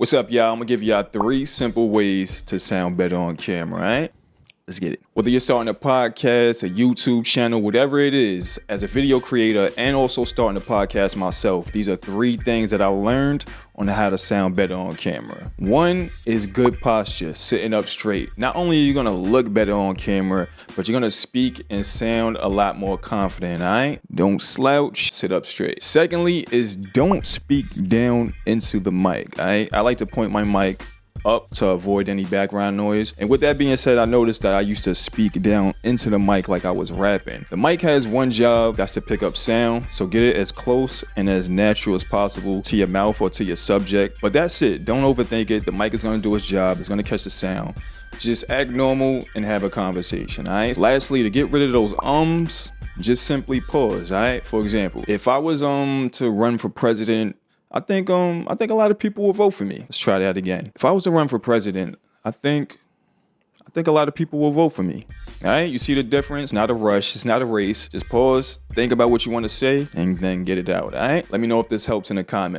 What's up, y'all? I'm gonna give y'all 3 simple ways to sound better on camera, all right? Let's get it. Whether you're starting a podcast, a YouTube channel, whatever it is, as a video creator and also starting a podcast myself, these are 3 things that I learned on how to sound better on camera. 1 is good posture, sitting up straight. Not only are you gonna look better on camera, but you're gonna speak and sound a lot more confident, all right? Don't slouch, sit up straight. Secondly is don't speak down into the mic, all right? I like to point my mic up to avoid any background noise. And with that being said, I noticed that I used to speak down into the mic like I was rapping. The mic has one job, that's to pick up sound. So get it as close and as natural as possible to your mouth or to your subject. But that's it. Don't overthink it. The mic is gonna do its job. It's gonna catch the sound. Just act normal and have a conversation, all right? Lastly, to get rid of those just simply pause, all right? For example, if I was to run for president, I think a lot of people will vote for me. Let's try that again. If I was to run for president, I think a lot of people will vote for me. All right, you see the difference? Not a rush, it's not a race. Just pause, think about what you want to say, and then get it out, all right? Let me know if this helps in the comments.